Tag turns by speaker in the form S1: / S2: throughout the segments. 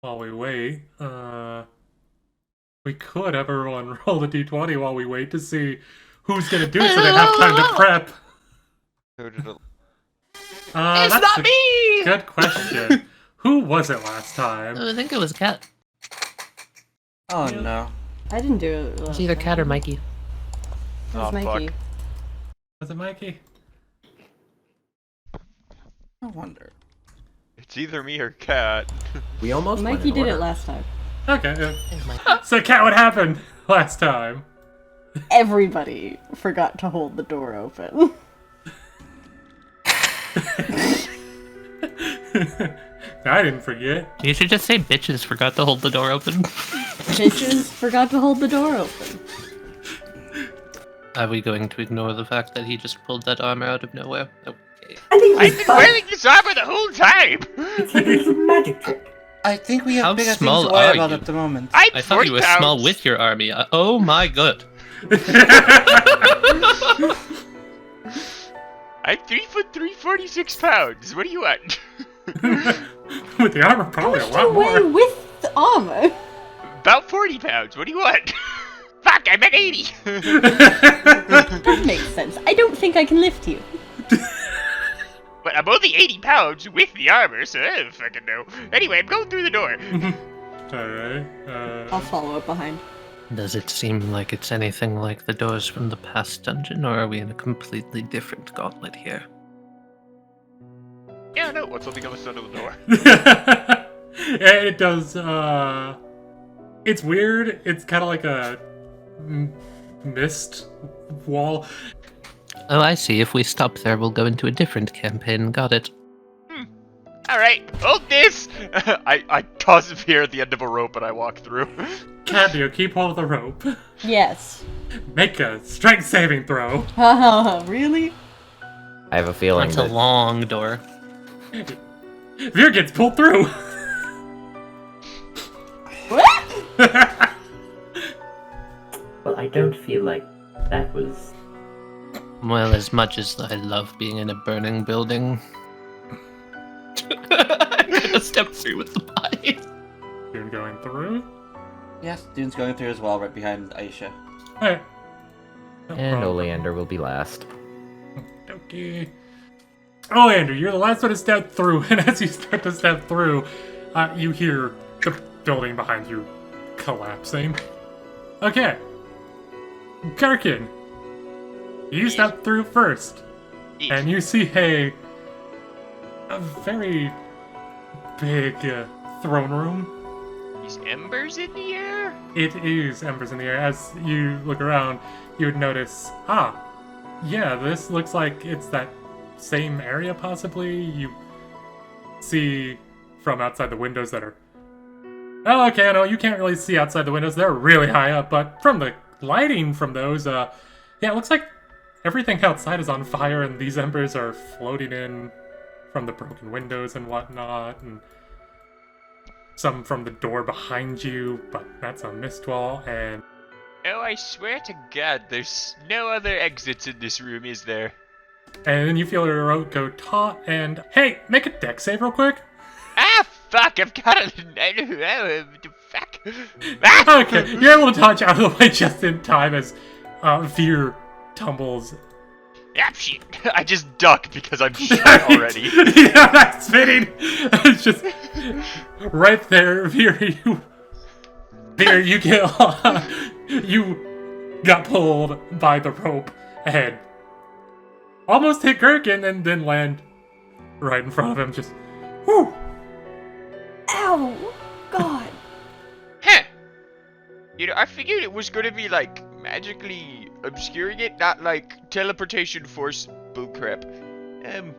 S1: while we wait. We could have everyone roll the d20 while we wait to see who's gonna do it so they have time to prep.
S2: It's
S1: That's
S2: not
S1: a
S2: me!
S1: good question. Who was it last time?
S2: I think it was Cat.
S3: Oh no.
S4: I didn't do it.
S2: It's either Cat or Mikey.
S4: It was Mikey.
S3: Fuck.
S1: Was it Mikey?
S3: I wonder.
S5: It's either me or Cat.
S6: We almost went
S4: Mikey
S6: in
S4: did
S6: order.
S4: it last time.
S1: Okay.
S2: Hey, Mikey.
S1: So, Kat, what happened last time?
S4: Everybody forgot to hold the door open.
S1: I didn't forget.
S2: You should just say bitches forgot to hold the door open.
S4: Bitches forgot to hold the door open.
S2: Are we going to ignore the fact that he just pulled that armor out of nowhere? Okay.
S7: I think
S5: I've been wearing this armor the whole time!
S7: it's like it's a magic trick.
S3: I think we have
S2: How
S3: bigger things
S2: small
S3: to worry
S2: are
S3: about
S2: you?
S3: at the moment.
S5: I'm
S2: I thought
S5: 40
S2: you were
S5: pounds.
S2: small with your army. Oh my god.
S5: I'm 3 foot 3, 46 pounds. What do you want?
S1: With the armor, probably a
S4: How
S1: lot
S4: much do you weigh
S1: more.
S4: with the armor?
S5: About 40 pounds. What do you want? Fuck, I'm at 80.
S4: That makes sense. I don't think I can lift you.
S5: But I'm only 80 pounds with the armor, so I don't fucking know. Anyway, I'm going through the door.
S1: Alright.
S4: I'll follow up behind.
S2: Does it seem like it's anything like the doors from the past dungeon, or are we in a completely different gauntlet here?
S5: Yeah, no, what's on the other side of the door?
S1: Yeah, it does, it's weird. It's kind of like a mist wall.
S2: Oh, I see. If we stop there, we'll go into a different campaign. Got it.
S5: Alright, hold this! I toss Fear at the end of a rope and I walk through.
S1: Candio, keep hold of the rope.
S4: Yes.
S1: Make a strength saving throw.
S4: Haha, really?
S6: I have a feeling
S2: That's a
S6: that
S2: long door.
S1: Veer gets pulled through.
S4: What?
S7: Well, I don't feel like that was.
S2: Well, as much as I love being in a burning building, I'm gonna step through with the body.
S1: You're going through.
S3: Yes, Dune's going through as well, right behind Aishah.
S1: Alright. No
S6: and
S1: problem.
S6: Oleander will be last.
S1: Okay. Oleander, you're the last one to step through, and as you start to step through, you hear the building behind you collapsing. Okay. Gerkin, you step through first, and you see a very big throne room.
S5: These embers in the air?
S1: It is embers in the air. As you look around, you would notice, yeah, this looks like it's that same area, possibly. You see from outside the windows that are... Oh, okay, no, you can't really see outside the windows. They're really high up, but from the lighting from those, yeah, it looks like everything outside is on fire, and these embers are floating in from the broken windows and whatnot, and some from the door behind you, but that's a mist wall, and...
S5: Oh, I swear to God, there's no other exits in this room, is there?
S1: And then you feel your rope go taut, and... Hey, make a dex save real quick!
S5: Ah, fuck, I've got it. Fuck. Ah!
S1: Okay, you're able to dodge out of the way just in time as Veer tumbles.
S5: Ah, shit. I just duck because I'm shot already.
S1: Yeah, that's fitting! It's just... Right there, Veer, you get... you got pulled by the rope and almost hit Gerkin and then land right in front of him, just... Whew!
S4: Ow! God.
S5: Huh. You know, I figured it was gonna be, like, magically obscuring it, not, like, teleportation force bullcrap.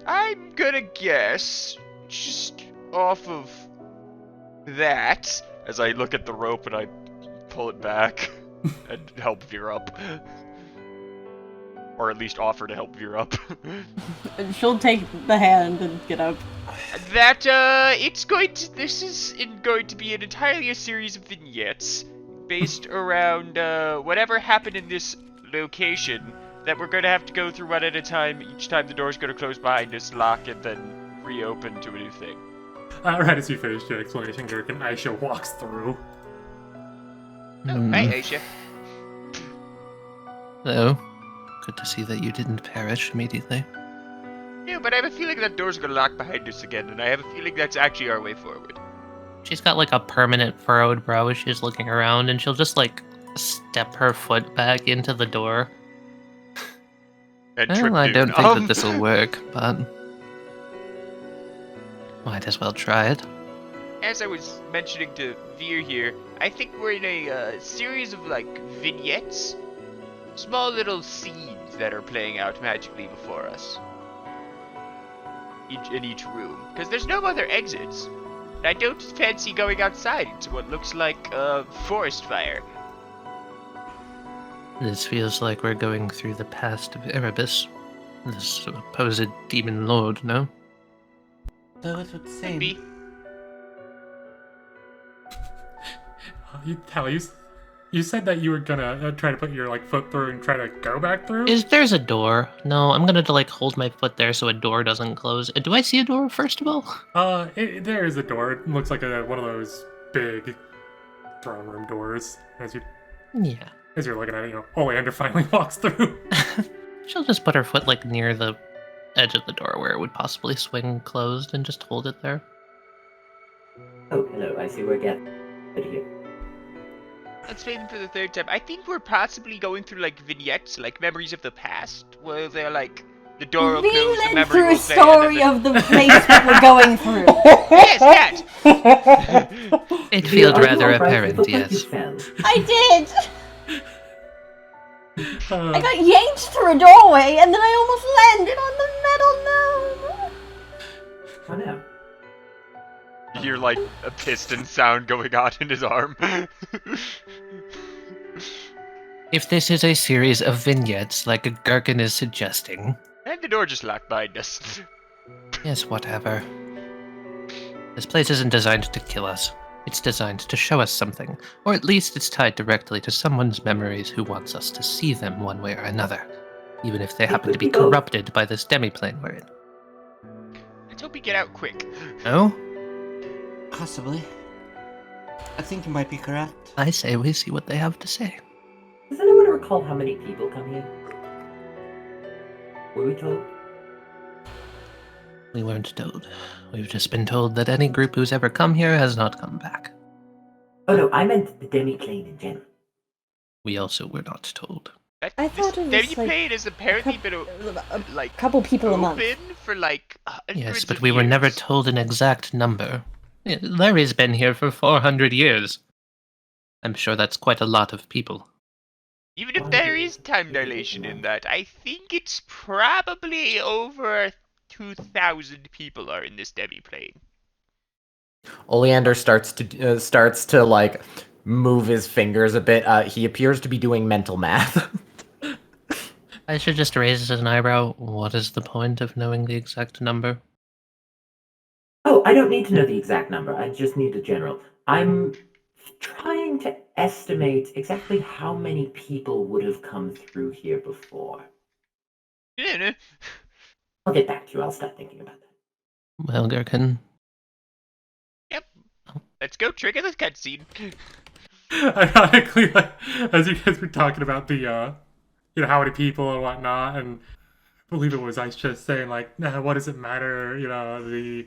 S5: I'm gonna guess, just off of that, as I look at the rope and I pull it back and help Veer up. Or at least offer to help Veer up.
S4: She'll take the hand and get up.
S5: That, this is going to be entirely a series of vignettes based around, whatever happened in this location that we're gonna have to go through one at a time. Each time the door's gonna close behind us, lock, and then reopen to a new thing.
S1: Right as you finish your explanation, Gerkin, Aishah walks through.
S5: Oh, hey, Aishah.
S2: Hello. Good to see that you didn't perish immediately.
S5: Yeah, but I have a feeling that door's gonna lock behind us again, and I have a feeling that's actually our way forward.
S2: She's got like a permanent furrowed brow as she's looking around, and she'll just like step her foot back into the door.
S5: And trip
S2: Well, I
S5: Dune.
S2: don't think that this will work, but might as well try it.
S5: As I was mentioning to Veer here, I think we're in a series of like vignettes, small little scenes that are playing out magically before us. In each room, because there's no other exits. And I don't fancy going outside into what looks like a forest fire.
S2: This feels like we're going through the past of Erebus, this supposed demon lord, no?
S3: So it would
S5: Could
S3: seem.
S5: be.
S1: You said that you were gonna try to put your like foot through and try to go back through.
S2: There's a door? No, I'm gonna like hold my foot there so a door doesn't close. Do I see a door first of all?
S1: There is a door. It looks like one of those big throne room doors.
S2: Yeah.
S1: As you're looking at it, Oleander finally walks through.
S2: She'll just put her foot like near the edge of the door where it would possibly swing closed and just hold it there.
S7: Oh, hello, I see we're getting here.
S5: Let's play them for the third time. I think we're possibly going through like vignettes, like memories of the past, where they're like the door will close, the
S4: Relived
S5: memory
S4: through a
S5: will fade, and
S4: story
S5: then
S4: of the place that we're going through.
S5: Yes, that!
S2: It feels
S7: Are you
S2: rather
S7: all right?
S2: apparent,
S7: It looked like you
S2: yes.
S7: fell.
S4: I did!
S1: Uh,
S4: I got yanked through a doorway and then I almost landed on the metal gnome!
S7: Oh no.
S5: You hear like a piston sound going on in his arm.
S2: If this is a series of vignettes like Gerkin is suggesting,
S5: And the door just locked behind us.
S2: yes, whatever. This place isn't designed to kill us. It's designed to show us something, or at least it's tied directly to someone's memories who wants us to see them one way or another, even if they happen to be corrupted by this demiplane we're in.
S5: Let's hope we get out quick.
S2: No?
S3: Possibly. I think you might be correct.
S2: I say we see what they have to say.
S7: Does anyone recall how many people come here? Were we told?
S2: We weren't told. We've just been told that any group who's ever come here has not come back.
S7: Oh no, I meant the demi-plane in general.
S2: We also were not told.
S4: I thought it was, like,
S5: Demiplane has apparently been like
S4: couple people a month.
S5: open for like hundreds
S2: Yes, but
S5: of
S2: we were never
S5: years.
S2: told an exact number. Yeah, Larry's been here for 400 years. I'm sure that's quite a lot of people.
S5: Even if there is time dilation in that, I think it's probably over 2,000 people are in this demiplane.
S6: Oleander starts to like move his fingers a bit. He appears to be doing mental math.
S2: I should just raise an eyebrow. What is the point of knowing the exact number?
S7: Oh, I don't need to know the exact number. I just need a general. I'm trying to estimate exactly how many people would have come through here before.
S5: Yeah,
S7: I'll get back to you. I'll start thinking about that.
S2: Well, Gerkin,
S5: let's go trigger this cutscene.
S1: Ironically, like, as you guys were talking about the, how many people and whatnot, and I believe it was Aishah saying, like, nah, what does it matter, the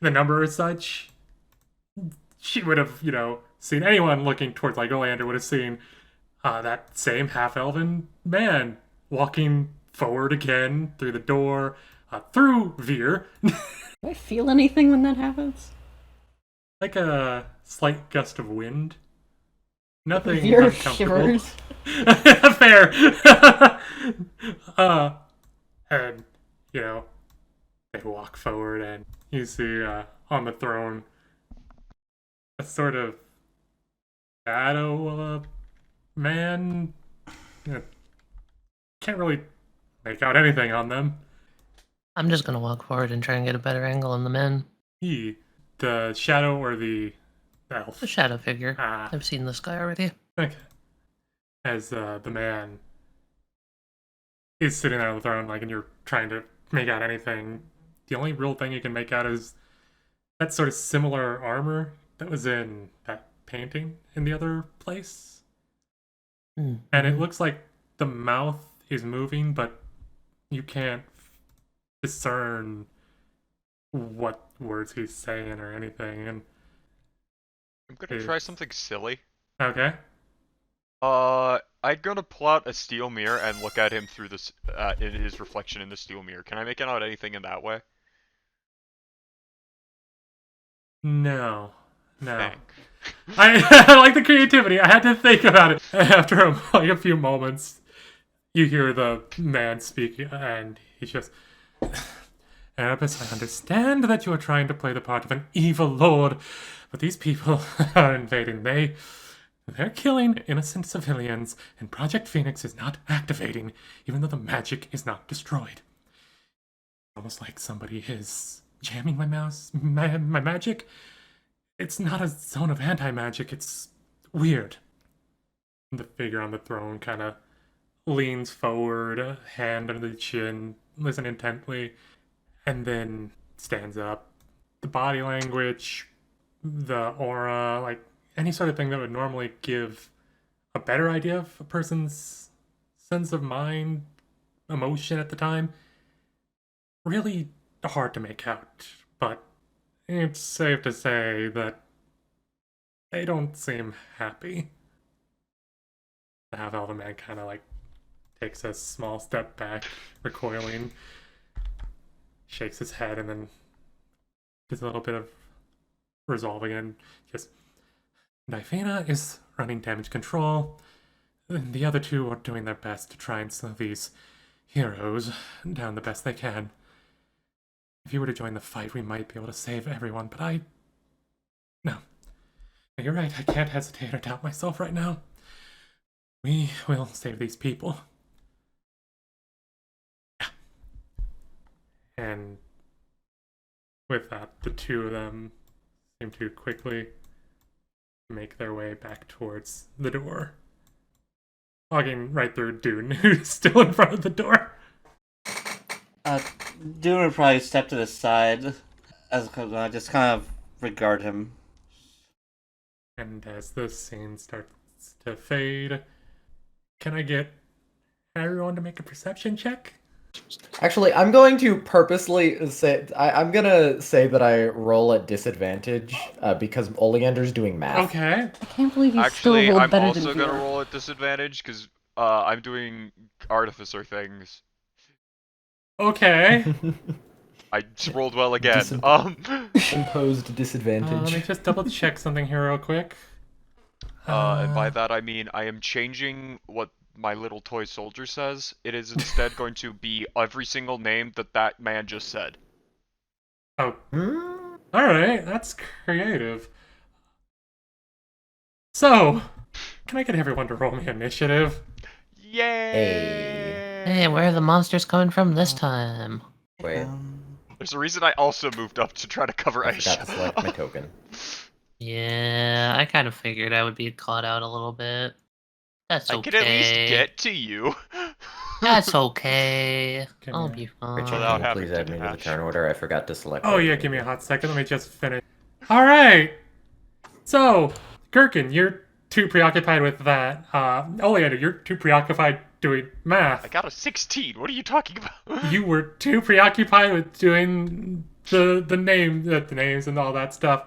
S1: number as such? She would have, seen anyone looking towards, like, Oleander would have seen that same half-elven man walking forward again through the door, through Veer.
S4: Do I feel anything when that happens?
S1: Like a slight gust of wind. Nothing
S4: Veer
S1: uncomfortable.
S4: shivers.
S1: Fair. And they walk forward, and you see on the throne a sort of shadow man. Can't really make out anything on them.
S2: I'm just gonna walk forward and try and get a better angle on the men.
S1: The shadow or the elf?
S2: The shadow figure.
S1: Ah.
S2: I've seen this guy already.
S1: Okay. As the man is sitting there on the throne, like, and you're trying to make out anything, the only real thing you can make out is that sort of similar armor that was in that painting in the other place.
S2: Mm.
S1: And it looks like the mouth is moving, but you can't discern what words he's saying or anything. And
S5: I'm gonna try something silly.
S1: okay.
S5: I'm gonna pull out a steel mirror and look at him through this, in his reflection in the steel mirror. Can I make out anything in that way?
S1: No.
S5: Thank.
S1: I like the creativity. I had to think about it. After a few moments, you hear the man speak, and he's just, Erebus, I understand that you are trying to play the part of an evil lord, but these people are invading. They're killing innocent civilians, and Project Phoenix is not activating, even though the magic is not destroyed. Almost like somebody is jamming my magic. It's not a zone of anti-magic, it's weird. The figure on the throne kind of leans forward, a hand under the chin, listen intently, and then stands up. The body language, the aura, like any sort of thing that would normally give a better idea of a person's sense of mind, emotion at the time, really hard to make out. But it's safe to say that they don't seem happy. The half-elven man kind of like takes a small step back, recoiling, shakes his head, and then gets a little bit of resolve again. Just, Dyphana is running damage control. The other two are doing their best to try and slow these heroes down the best they can. If you were to join the fight, we might be able to save everyone, but No. You're right, I can't hesitate or doubt myself right now. We will save these people. Yeah. And with that, the two of them seem to quickly make their way back towards the door. Walking right through Dune, who's still in front of the door.
S3: Dune would probably step to the side, as just kind of regard him.
S1: And as the scene starts to fade, can I get everyone to make a perception check?
S6: Actually, I'm going to purposely say I'm gonna say that I roll at disadvantage because Oleander's doing math.
S1: Okay.
S4: I can't believe you
S5: Actually,
S4: still rolled
S5: I'm
S4: better
S5: also
S4: than
S5: gonna
S4: Vera.
S5: roll at disadvantage because I'm doing artificer things.
S1: Okay.
S5: I just rolled well again.
S6: Imposed disadvantage.
S1: Let me just double check something here real quick.
S5: And by that I mean I am changing what my little toy soldier says. It is instead going to be every single name that man just said.
S1: Oh. Alright, that's creative. So, can I get everyone to roll me initiative?
S5: Yay!
S2: Hey, where are the monsters coming from this time?
S6: Wait,
S5: There's a reason I also moved up to try to cover
S6: I forgot to
S5: Aishah.
S6: select my token.
S2: Yeah, I kind of figured I would be caught out a little bit. That's okay.
S5: I can at least get to you.
S2: That's okay.
S1: Come
S2: I'll
S1: here.
S2: be fine.
S6: Richard,
S5: Without
S6: can you
S5: having
S6: please
S5: to
S6: add me to the
S5: dash.
S6: turn order? I forgot to select.
S1: Oh yeah, give me a hot second. Let me just finish. Alright! So, Gerkin, you're too preoccupied with that. Oleander, you're too preoccupied doing math.
S5: I got a 16. What are you talking about?
S1: You were too preoccupied with doing the names and all that stuff.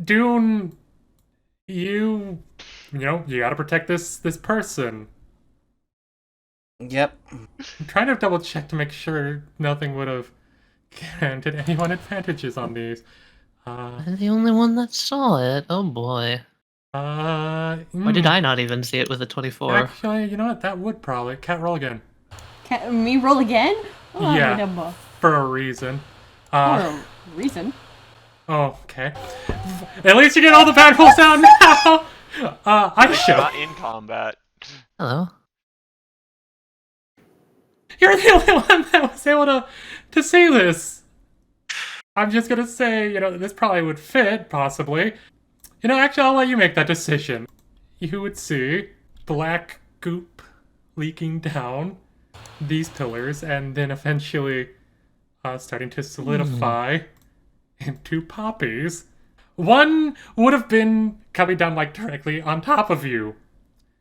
S1: Dune, you gotta protect this person.
S3: Yep.
S1: I'm trying to double check to make sure nothing would have granted anyone advantages on these.
S2: I'm the only one that saw it. Oh boy. Why did I not even see it with a 24?
S1: Actually, you know what? That would probably. Cat, roll again.
S4: Me roll again? Oh,
S1: Yeah.
S4: my number.
S1: For a reason.
S4: For a reason.
S1: Oh, okay. At least you get all the bad rolls down now! Aishah,
S5: Not in combat.
S2: Hello.
S1: you're the only one that was able to see this. I'm just gonna say, this probably would fit, possibly. Actually, I'll let you make that decision. You would see black goop leaking down these pillars, and then eventually starting to solidify into poppies. One would have been coming down like directly on top of you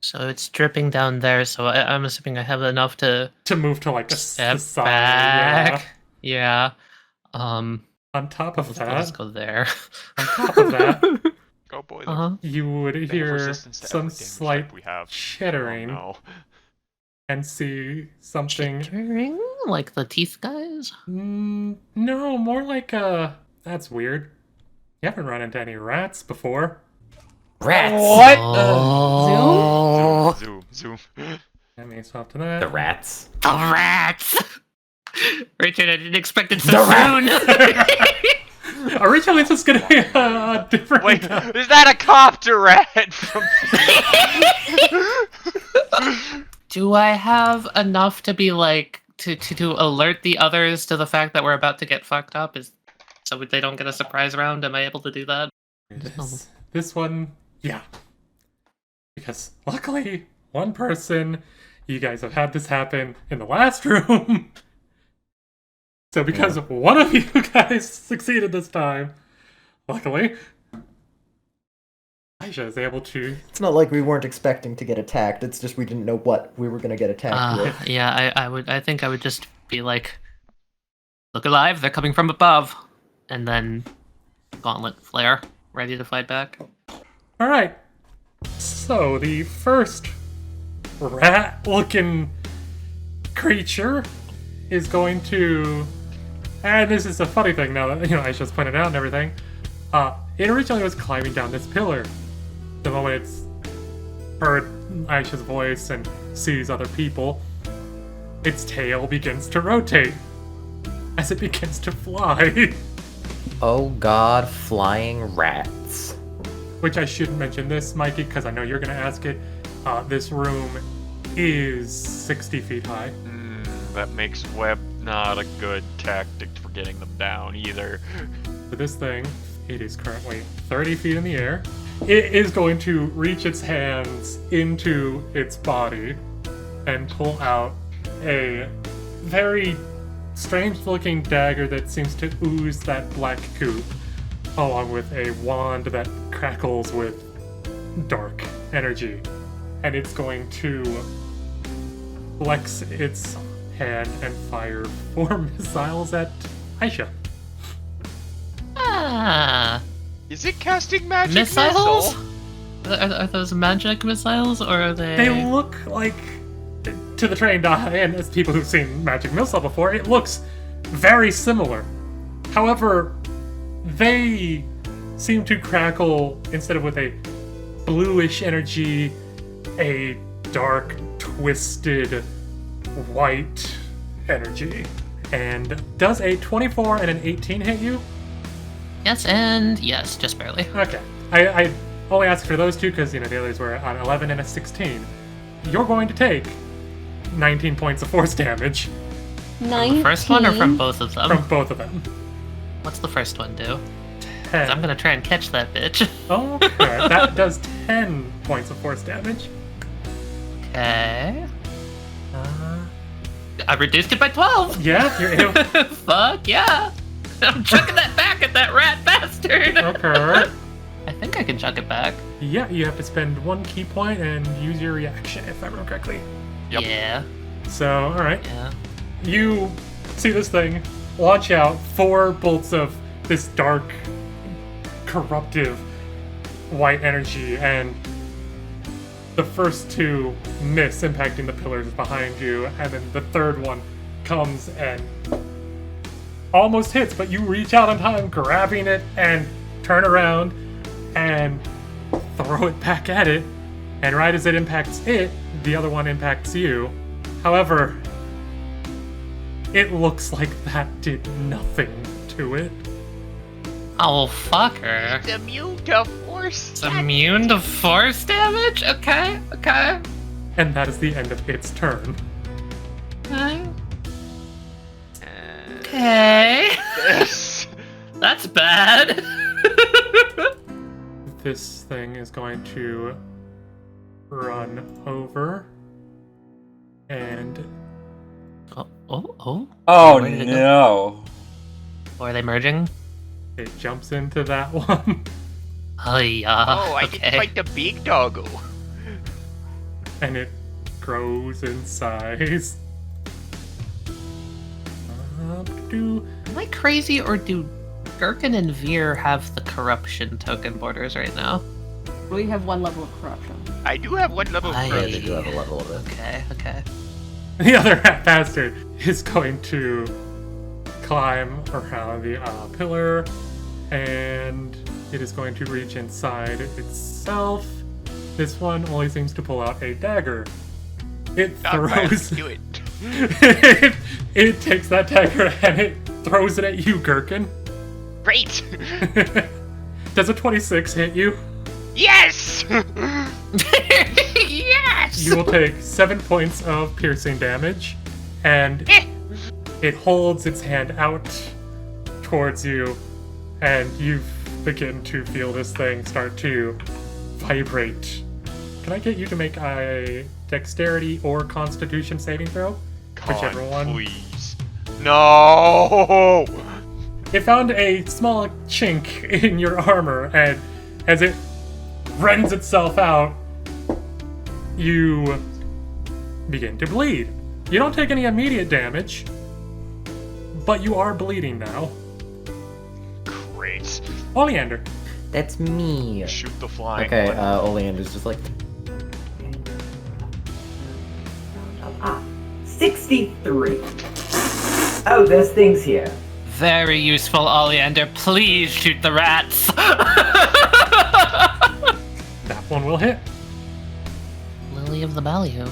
S2: So it's dripping down there, so I'm assuming I have enough to
S1: to move to like the
S2: step
S1: side.
S2: back. Yeah.
S1: On top of
S2: I'll just
S1: that,
S2: go there.
S1: on top of that,
S5: Go boy.
S2: Uh-huh.
S1: you would
S5: They have
S1: hear
S5: resistance to
S1: some
S5: every damage
S1: slight
S5: type we have.
S1: chittering
S5: Oh,
S1: and see something.
S2: Chittering? Like the teeth guys?
S1: No, more like that's weird. You haven't run into any rats before.
S6: Rats.
S3: What?
S5: no.
S2: Oh,
S5: Zoom.
S1: Let me swap to that.
S6: The rats.
S2: the rats! Richard, I didn't expect it so
S6: The
S2: soon!
S1: Originally, this was gonna be a different.
S5: Wait, is that a copter rat from?
S2: Do I have enough to be like to alert the others to the fact that we're about to get fucked up? So they don't get a surprise round? Am I able to do that?
S1: This one, yeah. Because luckily, one person, you guys have had this happen in the last room. So because one of you guys succeeded this time, luckily, Aishah is able to.
S6: It's not like we weren't expecting to get attacked. It's just we didn't know what we were gonna get attacked with.
S2: Yeah, I think I would just be like, look alive, they're coming from above. And then gauntlet flare, ready to fight back.
S1: Alright. So the first rat-looking creature is going to. And this is a funny thing now that Aishah's pointed out and everything. It originally was climbing down this pillar. The moment it's heard Aishah's voice and sees other people, its tail begins to rotate as it begins to fly.
S6: Oh god, flying rats.
S1: Which I shouldn't mention this, Mikey, because I know you're going to ask it. This room is 60 feet high.
S5: That makes web not a good tactic for getting them down either.
S1: For this thing, it is currently 30 feet in the air. It is going to reach its hands into its body and pull out a very strange-looking dagger that seems to ooze that black goop, along with a wand that crackles with dark energy. And it's going to flex its hand and fire 4 missiles at Aishah.
S2: Ah,
S5: Is it casting magic
S2: missiles?
S5: missile?
S2: Are those magic missiles, or are they?
S1: They look like, to the trained eye, and as people who've seen Magic Missile before, it looks very similar. However, they seem to crackle, instead of with a bluish energy, a dark, twisted, white energy. And does a 24 and an 18 hit you?
S2: Yes, and yes, just barely.
S1: Okay. I only asked for those two because, the others were on 11 and a 16. You're going to take 19 points of force damage
S4: 19.
S2: The first one, or from both of them?
S1: from both of them.
S2: What's the first one do?
S1: 10.
S2: I'm gonna try and catch that bitch.
S1: Okay, that does 10 points of force damage.
S2: Okay. I reduced it by 12.
S1: Yeah, you're able.
S2: Fuck yeah! I'm chucking that back at that rat bastard.
S1: Okay.
S2: I think I can chuck it back.
S1: Yeah, you have to spend 1 key point and use your reaction, if I remember correctly.
S5: Yep.
S2: Yeah.
S1: So, alright.
S2: Yeah.
S1: You see this thing launch out 4 bolts of this dark, corruptive white energy, and the first 2 miss, impacting the pillars behind you, and then the third one comes and almost hits, but you reach out in time, grabbing it, and turn around and throw it back at it. And right as it impacts it, the other one impacts you. However, it looks like that did nothing to it.
S2: Oh, fuck her.
S5: It's immune to force.
S2: It's immune to force damage? Okay, okay.
S1: And that is the end of its turn.
S2: Okay. Okay.
S5: Yes.
S2: That's bad.
S1: This thing is going to run over and
S2: Oh.
S8: Oh
S2: Where did it go?
S8: no.
S2: Or are they merging?
S1: It jumps into that one.
S2: Oh, yeah.
S5: Oh, I
S2: okay.
S5: can fight the big doggo.
S1: And it grows in size.
S2: Am I crazy, or do Gerkin and Vir have the corruption token borders right now?
S4: We have 1 level of corruption.
S5: I do have 1 level of
S2: I-
S6: Yeah,
S5: corruption.
S6: they do have a level of it.
S2: Okay.
S1: The other bastard is going to climb around the pillar, and it is going to reach inside itself. This one only seems to pull out a dagger. It
S5: Not bad.
S1: throws.
S5: Do it.
S1: It takes that dagger and it throws it at you, Gerkin.
S5: Great.
S1: Does a 26 hit you?
S5: Yes.
S2: Yes!
S1: You will take 7 points of piercing damage, and
S5: Eh.
S1: it holds its hand out towards you, and you begin to feel this thing start to vibrate. Can I get you to make a dexterity or constitution saving throw? Whichever one.
S5: Please. No.
S1: It found a small chink in your armor, and as it rends itself out, you begin to bleed. You don't take any immediate damage, but you are bleeding now.
S5: Great.
S1: Oleander.
S6: That's me.
S5: Shoot the flying
S6: Okay,
S5: one.
S6: Oleander's just like,
S7: 63. Oh, there's things here.
S2: Very useful, Oleander. Please shoot the rats.
S1: That one will hit.
S2: Lily of the Bayou.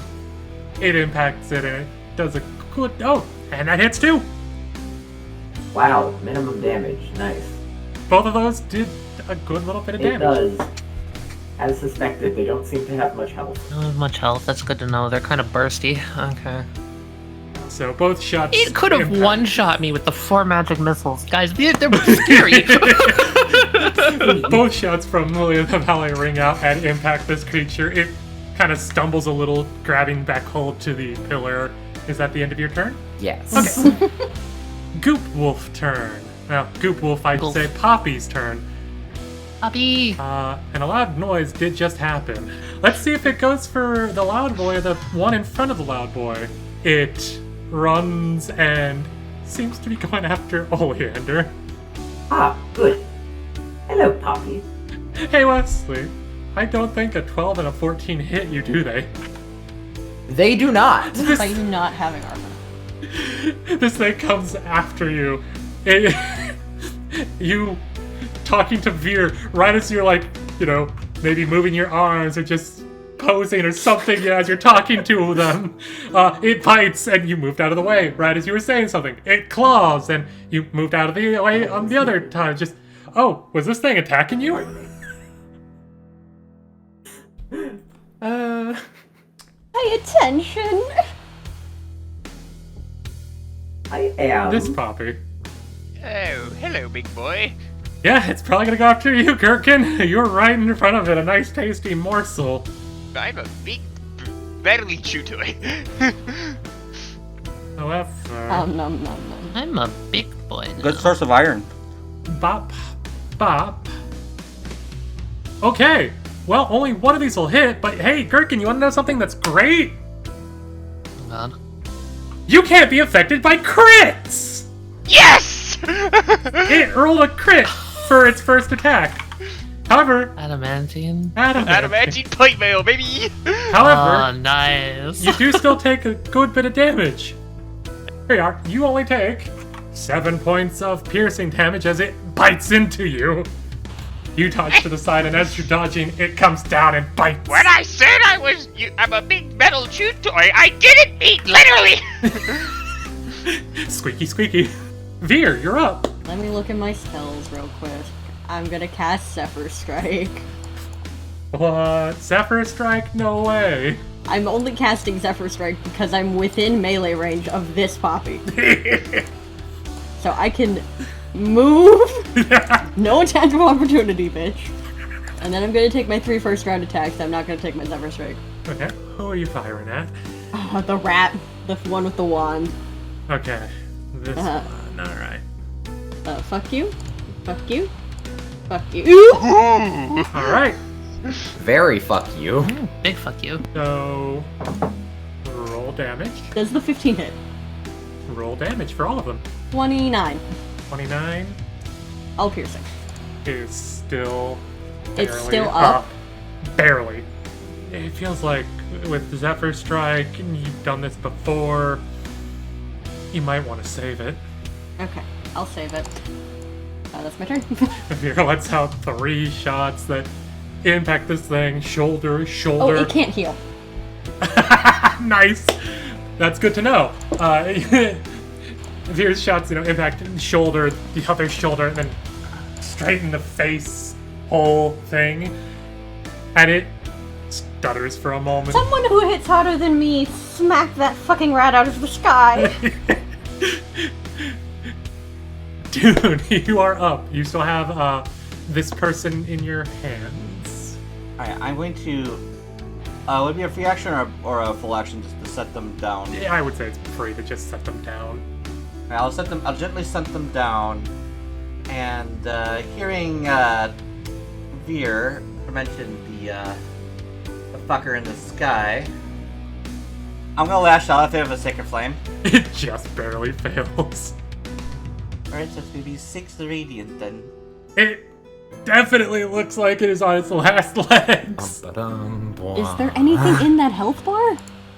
S1: It impacts it and it does a good. Oh, and that hits too.
S7: Wow, minimum damage. Nice.
S1: Both of those did a good little bit of
S7: It
S1: damage.
S7: does. As suspected, they don't seem to have much health.
S2: Don't have much health. That's good to know. They're kind of bursty. Okay.
S1: So both shots.
S2: It could have
S1: impact-
S2: one-shot me with the 4 magic missiles. Guys, they're scary.
S1: Both shots from Lily of the Valley ring out and impact this creature. It kind of stumbles a little, grabbing back hold to the pillar. Is that the end of your turn?
S6: yes.
S1: Okay. Goop Wolf turn. Well, Goop Wolf, I'd
S2: Wolf.
S1: say Poppy's turn.
S2: Puppy.
S1: And a loud noise did just happen. Let's see if it goes for the loud boy or the one in front of the loud boy. It runs and seems to be going after Oleander.
S7: Ah, good. Hello, Poppy.
S1: Hey, Westley. I don't think a 12 and a 14 hit you, do they?
S6: They do not.
S4: By you not having armor.
S1: This thing comes after you. It, you talking to Vir right as you're like, maybe moving your arms or just posing or something as you're talking to them. It bites and you moved out of the way right as you were saying something. It claws and you moved out of the way on the other time. Just, oh, was this thing attacking you?
S4: Pay attention.
S7: I am.
S1: This Poppy.
S5: Oh, hello, big boy.
S1: Yeah, it's probably gonna go after you, Gerkin. You're right in front of it, a nice tasty morsel.
S5: I'm a big, barely chew toy.
S1: However,
S4: Nom nom nom.
S2: I'm a big boy now.
S8: Good source of iron.
S1: bop, bop. Okay, well, only one of these will hit, but hey, Gerkin, you wanna know something that's great?
S2: Oh, God.
S1: You can't be affected by crits!
S5: Yes!
S1: It rolled a crit for its first attack. However,
S2: Adamantine.
S5: Adamantine plate mail, baby!
S2: Oh,
S1: however,
S2: nice.
S1: you do still take a good bit of damage. Here you are. You only take 7 points of piercing damage as it bites into you. You dodge to the side, and as you're dodging, it comes down and bites.
S5: When I said I'm a big metal chew toy, I didn't mean literally!
S1: Squeaky, squeaky. Vir, you're up.
S4: Let me look at my spells real quick. I'm gonna cast Zephyr Strike.
S1: What? Zephyr Strike? No way.
S4: I'm only casting Zephyr Strike because I'm within melee range of this Poppy. So I can move. No attack of opportunity, bitch. And then I'm gonna take my 3 first round attacks. I'm not gonna take my Zephyr Strike.
S1: Okay, who are you firing at?
S4: The rat. The one with the wand.
S1: Okay, this one, alright.
S4: Fuck you. Fuck you. Fuck you.
S1: Alright,
S6: Very fuck you.
S2: Big fuck you.
S1: so roll damage.
S4: Does the 15 hit?
S1: Roll damage for all of them.
S4: 29.
S1: 29
S4: All piercing.
S1: is still
S4: It's
S1: barely
S4: still up?
S1: Barely. It feels like with Zephyr Strike, and you've done this before, you might want to save it.
S4: Okay, I'll save it. That's my turn.
S1: Vir'Thyra lets out 3 shots that impact this thing, shoulder,
S4: Oh,
S1: shoulder.
S4: it can't heal.
S1: Nice. That's good to know. Vir's shots, impact shoulder, the other shoulder, and then straight in the face, whole thing, and it stutters for a moment.
S4: Someone who hits harder than me smack that fucking rat out of the sky.
S1: Dune, you are up. You still have this person in your hands.
S3: Alright, I'm going to. Would it be a free action or a full action just to set them down?
S1: Yeah, I would say it's free to just set them down.
S3: Alright, I'll gently set them down, and hearing Vir mention the fucker in the sky, I'm gonna lash out if they have a Sacred Flame.
S1: It just barely fails.
S3: Alright, so it's gonna be 6 radiant then.
S1: It definitely looks like it is on its last legs.
S4: Is there anything in that health bar?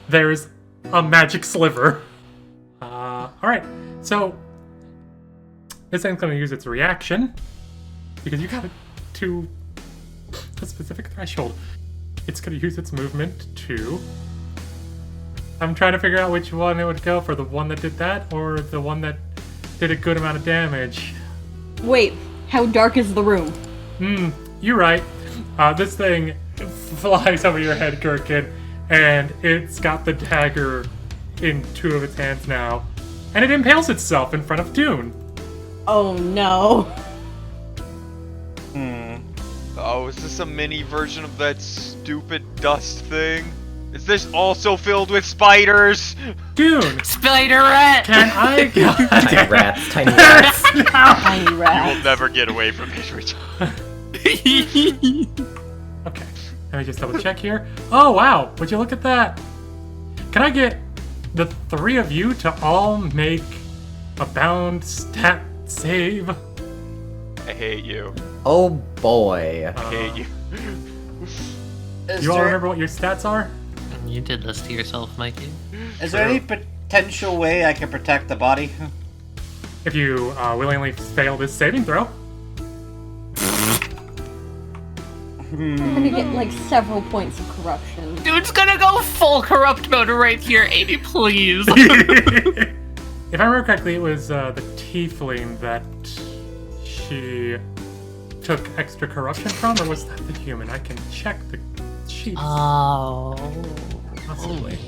S1: There's a magic sliver. Alright, so this thing's gonna use its reaction because you got it to a specific threshold. It's gonna use its movement to. I'm trying to figure out which one it would go for, the one that did that or the one that did a good amount of damage.
S4: Wait, how dark is the room?
S1: You're right. This thing flies over your head, Gerkin, and it's got the dagger in 2 of its hands now, and it impales itself in front of Dune.
S4: Oh no.
S5: Oh, is this a mini version of that stupid dust thing? Is this also filled with spiders?
S1: Dune,
S2: Spider rat!
S1: can I?
S6: Tiny rats, tiny rats.
S4: Tiny
S5: You will
S4: rat.
S5: never get away from me, Richard.
S1: Okay, let me just double check here. Oh wow, would you look at that? Can I get the 3 of you to all make a bound stat save?
S5: I hate you.
S6: Oh boy.
S5: I hate you.
S1: You all remember what your stats are?
S2: You did this to yourself, Mikey.
S3: Is there any potential way I can protect the body?
S1: If you willingly fail this saving throw.
S4: I'm gonna get like several points of corruption.
S2: Dude's gonna go full corrupt mode right here, Amy, please.
S1: If I remember correctly, it was the tiefling that she took extra corruption from, or was that the human? I can check the sheets.
S2: Oh.
S1: Possibly.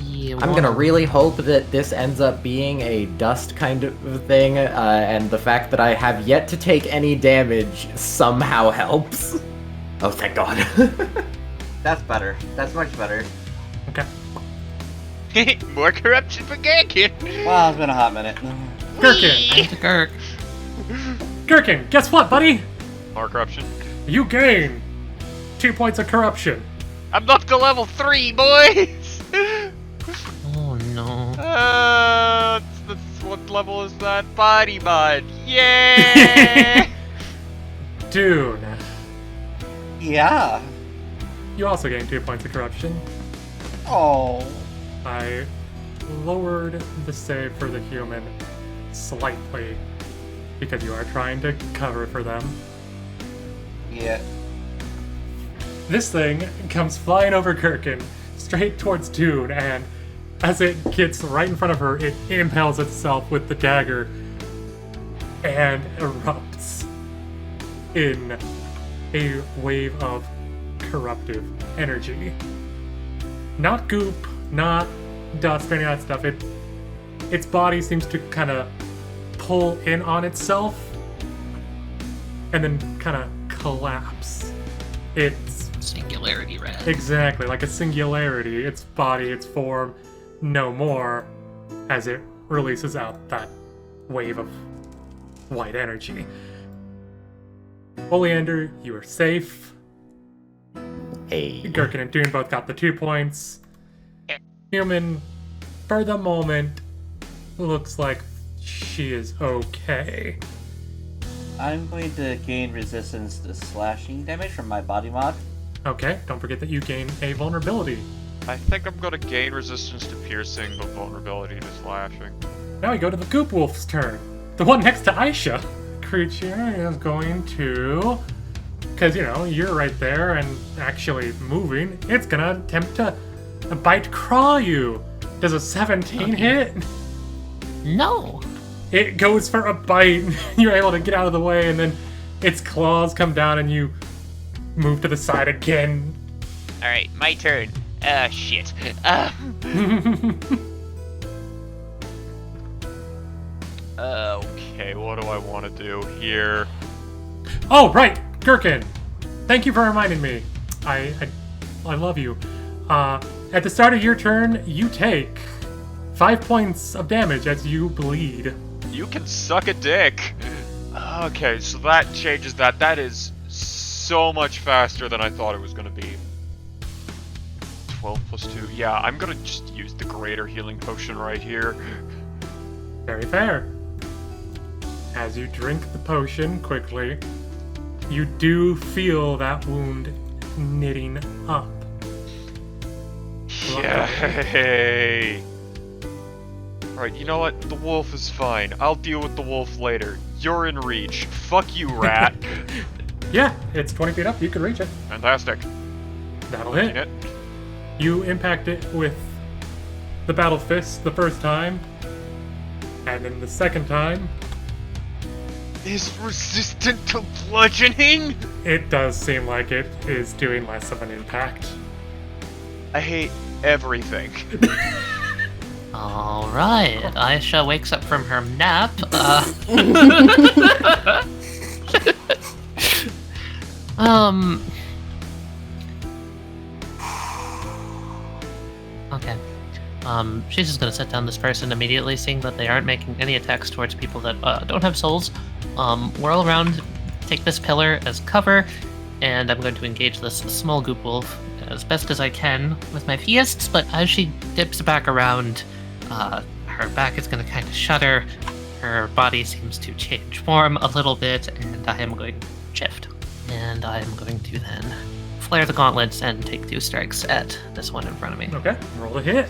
S2: Yeah,
S6: I'm gonna really hope that this ends up being a dust kind of thing, and the fact that I have yet to take any damage somehow helps. Oh, thank God.
S3: That's better. That's much better.
S1: Okay.
S5: More corruption for Gerkin.
S3: Well, it's been a hot minute.
S1: Gerkin.
S2: to Gerk.
S1: Gerkin, guess what, buddy?
S5: More corruption.
S1: You gain 2 points of corruption.
S5: I'm up to level 3, boys.
S2: Oh no.
S5: What level is that? Body mod. Yay!
S1: Dune,
S3: Yeah.
S1: you also gain 2 points of corruption.
S3: Oh.
S1: I lowered the save for the human slightly because you are trying to cover for them.
S3: Yeah.
S1: This thing comes flying over Gerkin, straight towards Dune, and as it gets right in front of her, it impales itself with the dagger and erupts in a wave of corruptive energy. Not goop, not dust, or any of that stuff. Its body seems to kind of pull in on itself and then kind of collapse. It's
S2: Singularity rat.
S1: exactly like a singularity. Its body, its form, no more, as it releases out that wave of white energy. Oleander, you are safe.
S6: Hey.
S1: Gerkin and Dune both got the 2 points. Human, for the moment, looks like she is okay.
S3: I'm going to gain resistance to slashing damage from my body mod.
S1: Okay, don't forget that you gain a vulnerability.
S8: I think I'm gonna gain resistance to piercing, but vulnerability to slashing.
S1: Now we go to the Goop Wolf's turn. The one next to Aishah. Creature is going to... Because, you're right there and actually moving. It's gonna attempt to bite craw you. Does a 17 hit?
S2: No.
S1: It goes for a bite. You're able to get out of the way, and then its claws come down and you move to the side again.
S5: Alright, my turn. Shit.
S8: Okay, what do I want to do here?
S1: Oh, right! Gerkin! Thank you for reminding me. I love you. At the start of your turn, you take 5 points of damage as you bleed.
S8: You can suck a dick. Okay, so that changes that. That is so much faster than I thought it was going to be. 12 plus 2. Yeah, I'm going to just use the greater healing potion right here.
S1: Very fair. As you drink the potion quickly, you do feel that wound knitting up.
S8: Yay! Alright, you know what? The wolf is fine. I'll deal with the wolf later. You're in reach. Fuck you, rat.
S1: Yeah, it's 20 feet up. You can reach it.
S8: Fantastic.
S1: That'll hit.
S8: It.
S1: You impact it with the Battle Fist the first time, and then the second time,
S8: Is resistant to bludgeoning?
S1: it does seem like it is doing less of an impact.
S8: I hate everything.
S2: Alright, Aishah wakes up from her nap. Okay. She's just gonna set down this person immediately, seeing that they aren't making any attacks towards people that don't have souls. Whirl around, take this pillar as cover, and I'm going to engage this small goop wolf as best as I can with my fists, but as she dips back around, her back is gonna kind of shudder, her body seems to change form a little bit, and I am going to shift. And I am going to then flare the gauntlets and take 2 strikes at this one in front of me.
S1: Okay, roll a hit.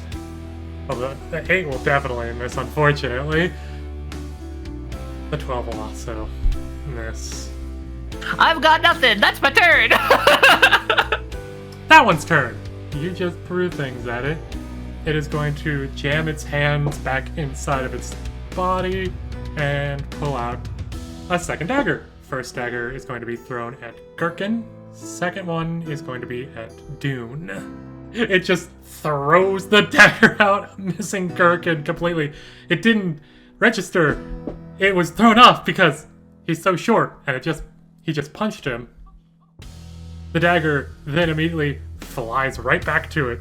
S1: Well, the 8 will definitely miss, unfortunately. The 12 will also miss.
S2: I've got nothing! That's my turn!
S1: That one's turn. You just threw things at it. It is going to jam its hands back inside of its body and pull out a second dagger. First dagger is going to be thrown at Gerkin. Second one is going to be at Dune. It just throws the dagger out, missing Gerkin completely. It didn't register. It was thrown off because he's so short, and he just punched him. The dagger then immediately flies right back to it.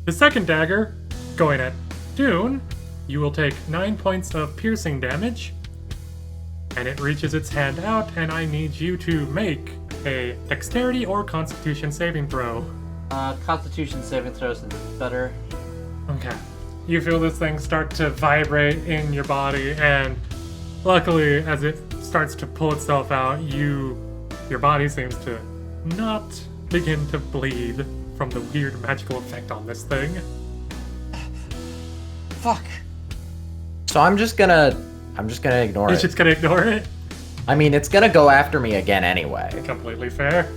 S1: The second dagger, going at Dune, you will take 9 points of piercing damage, and it reaches its hand out, and I need you to make a dexterity or constitution saving throw.
S3: Constitution saving throws is better.
S1: Okay. You feel this thing start to vibrate in your body, and luckily, as it starts to pull itself out, your body seems to not begin to bleed from the weird magical effect on this thing.
S3: Fuck.
S6: So I'm just gonna ignore
S1: You're
S6: it.
S1: just gonna ignore it?
S6: I mean, it's gonna go after me again anyway.
S1: Completely fair.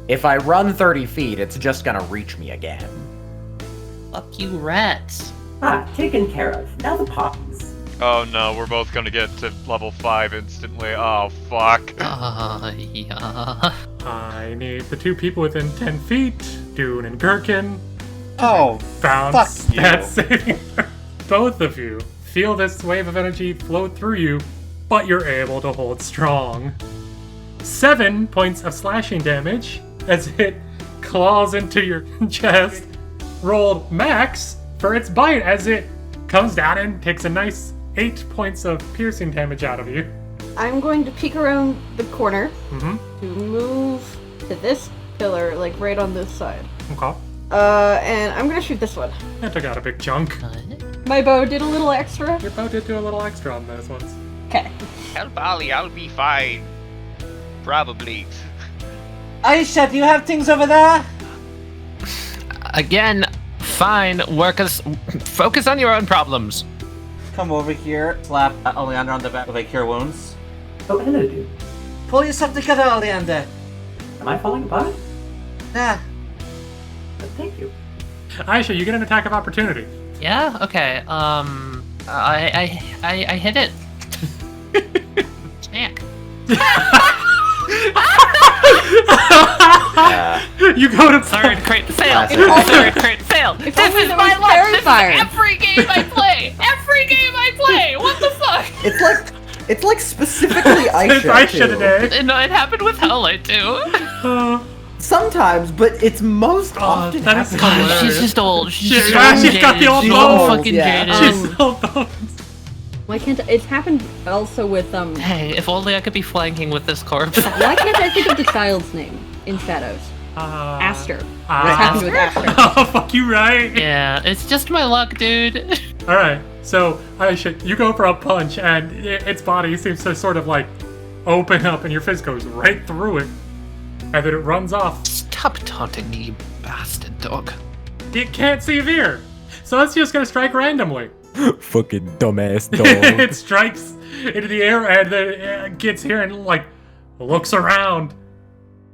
S6: If I run 30 feet, it's just gonna reach me again.
S2: Fuck you, rats.
S7: Taken care of. Now the poppies.
S8: Oh no, we're both gonna get to level 5 instantly. Oh fuck.
S2: Yeah.
S1: I need the 2 people within 10 feet, Dune and Gerkin.
S3: Oh,
S1: Bounce
S3: fuck you.
S1: that saving throw. Both of you feel this wave of energy flow through you, but you're able to hold strong. 7 points of slashing damage as it claws into your chest. Rolled max for its bite as it comes down and takes a nice 8 points of piercing damage out of you.
S4: I'm going to peek around the corner
S1: Mm-hmm.
S4: to move to this pillar, like right on this side.
S1: Okay.
S4: And I'm gonna shoot this one.
S1: I took out a big chunk.
S4: My bow did a little extra.
S1: Your bow did do a little extra on those ones.
S4: Okay.
S5: Tell Bali I'll be fine. Probably.
S3: Aishah, do you have things over there?
S2: Again, fine. Focus on your own problems.
S3: Come over here. Slap Oleander on the back with a cure wounds.
S7: Oh, hello, dude.
S3: Pull yourself together, Oleander.
S7: Am I falling apart?
S3: Nah.
S7: Thank you.
S1: Aishah, you get an attack of opportunity.
S2: Yeah. Okay. I hit it. Smack.
S1: You go to
S2: Third crit fail.
S6: Classic.
S2: Third crit fail. This
S4: only
S2: is
S4: there
S2: my
S4: was
S2: luck.
S4: fairy
S2: This is
S4: fire.
S2: every game I play. Every game I play. What the fuck?
S6: It's like specifically
S1: It's
S6: Aishah.
S1: Aishah
S6: too.
S1: today.
S2: No, it happened with Hellite too.
S6: Sometimes, but it's most often
S1: that is
S6: happening.
S1: hilarious.
S2: She's just old. She's
S1: Shit,
S2: just
S1: yeah,
S2: old
S1: she's got the
S2: jaded.
S1: old
S2: She's
S6: bones,
S2: old fucking
S6: yeah.
S2: jaded.
S1: She's so bones.
S4: Why can't it's happened also with
S2: Hey, if only I could be flanking with this corpse.
S4: Why can't I think of the child's name in Shadows? Aster. What happened with Aster?
S1: Oh, fuck you, right?
S2: Yeah, it's just my luck, dude.
S1: Alright, so Aishah, you go for a punch, and its body seems to sort of like open up, and your fist goes right through it, and then it runs off.
S2: Stop taunting me, you bastard dog.
S1: It can't see Vir, so it's just gonna strike randomly.
S9: Fucking dumbass
S1: It strikes into the air, and then it gets here and like looks around.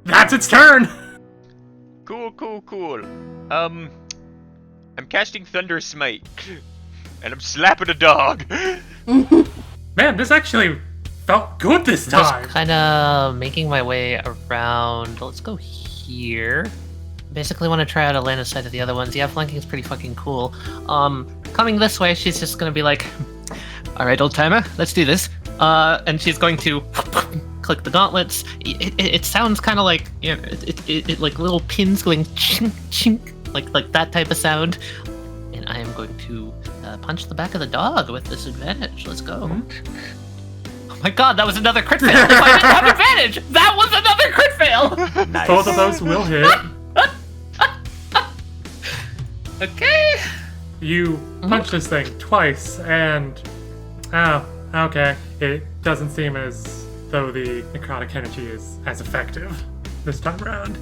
S1: That's its turn.
S5: Cool. I'm casting Thunder Smite. And I'm slapping a dog.
S1: Man, this actually felt good this
S2: Just
S1: time.
S2: kind of making my way around. Let's go here. Basically want to try out a line of sight of the other ones. Yeah, flanking is pretty fucking cool. Coming this way, she's just gonna be like, all right, old timer, let's do this. And she's going to click the gauntlets. It sounds kind of like, you know, it like little pins going chink chink, like that type of sound. And I am going to punch the back of the dog with disadvantage. Let's go. Oh my god, that was another crit fail. If I didn't have advantage, that was another crit fail.
S6: Nice.
S1: Both of those will hit.
S2: Okay.
S1: You punch this thing twice, and okay. It doesn't seem as though the necrotic energy is as effective this time around.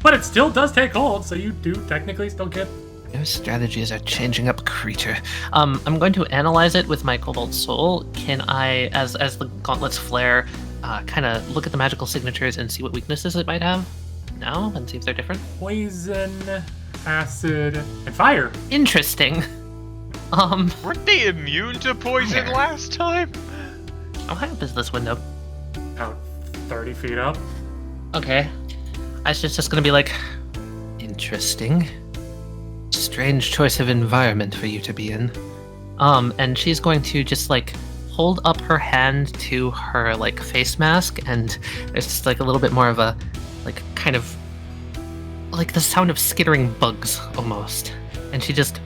S1: But it still does take hold, so you do technically still get.
S2: Your strategies are changing up, creature. I'm going to analyze it with my Cobalt Soul. Can I, as the gauntlets flare, kind of look at the magical signatures and see what weaknesses it might have now, and see if they're different?
S1: Poison, acid, and fire.
S2: Interesting.
S8: Weren't they immune to poison
S2: Fire.
S8: last time?
S2: How high up is this window?
S1: About 30 feet up.
S2: Okay. Aishah's just gonna be like, interesting. Strange choice of environment for you to be in. And she's going to just like hold up her hand to her like face mask, and there's just like a little bit more of a like kind of like the sound of skittering bugs almost. And she just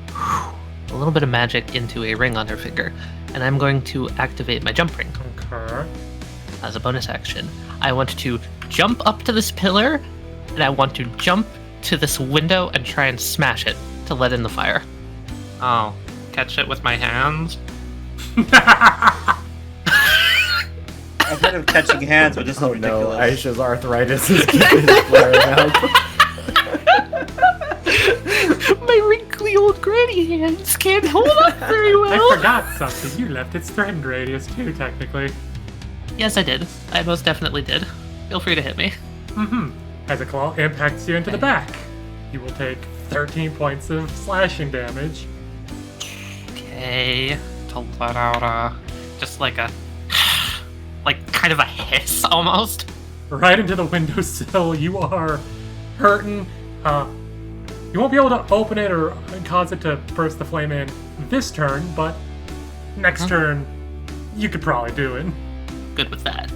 S2: a little bit of magic into a ring on her finger. And I'm going to activate my jump ring
S1: Okay.
S2: as a bonus action. I want to jump up to this pillar, and I want to jump to this window and try and smash it to let in the fire. Oh, catch it with my hands?
S3: I've heard of catching hands, but this is
S6: Oh no,
S3: ridiculous.
S6: Aisha's arthritis is flaring out.
S2: My wrinkly old granny hands can't hold up very
S1: I
S2: well.
S1: forgot something. You left its threatened radius too, technically.
S2: Yes, I did. I most definitely did. Feel free to hit me.
S1: As a claw impacts you into the back, you will take 13 points of slashing damage.
S2: Okay. To let out just like a like kind of a hiss almost.
S1: Right into the windowsill. You are hurting. You won't be able to open it or cause it to burst the flame in this turn, but next turn, you could probably do it.
S2: Good with that.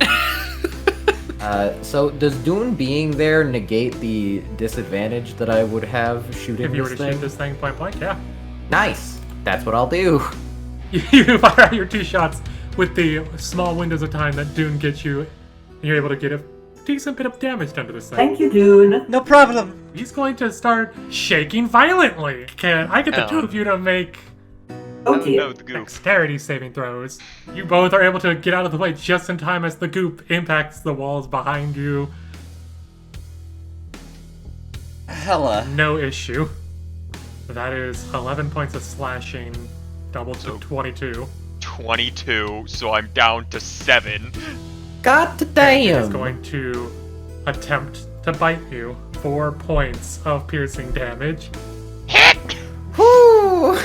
S6: So does Dune being there negate the disadvantage that I would have shooting
S1: If you were
S6: this
S1: to
S6: thing?
S1: shoot this thing point blank, yeah.
S6: Nice. That's what I'll do.
S1: You fire out your 2 shots, with the small windows of time that Dune gets you, you're able to get a decent bit of damage done to this thing.
S7: Thank you, Dune.
S3: No problem.
S1: He's going to start shaking violently. Can I get the two of you to make
S7: Oh dear.
S8: No, the goop.
S1: dexterity saving throws? You both are able to get out of the way just in time as the goop impacts the walls behind you.
S3: Hella.
S1: No issue. That is 11 points of slashing, doubled to 22.
S8: 22, so I'm down to 7.
S6: God
S1: He's
S6: damn!
S1: going to attempt to bite you. 4 points of piercing damage.
S6: Whew.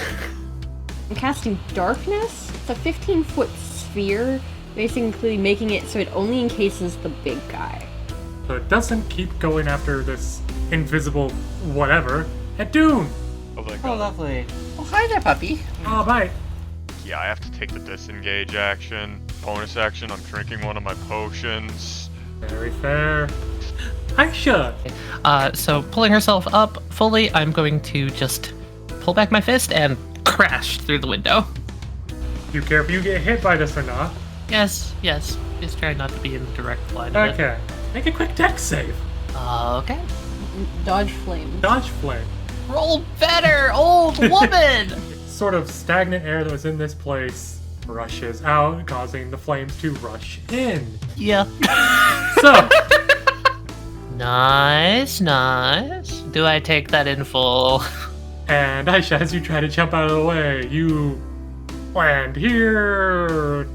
S4: I'm casting Darkness. It's a 15-foot sphere, basically making it so it only encases the big guy.
S1: So it doesn't keep going after this invisible whatever. At Dune!
S8: Oh my
S3: Oh,
S8: god.
S3: lovely. Oh, hi there, puppy.
S1: Oh, bite.
S8: Yeah, I have to take the disengage action. Bonus action, I'm drinking one of my potions.
S1: Very fair. Aishah!
S2: So pulling herself up fully, I'm going to just pull back my fist and crash through the window.
S1: You care if you get hit by this or not.
S2: Yes. Just try not to be in direct line of it.
S1: Okay. Make a quick dex save.
S2: Okay.
S4: Dodge flame.
S1: Dodge flame.
S2: Roll better, old woman!
S1: Sort of stagnant air that was in this place rushes out, causing the flames to rush in.
S2: Yeah.
S1: So,
S2: Nice. Do I take that in full?
S1: and Aishah, as you try to jump out of the way, you land here.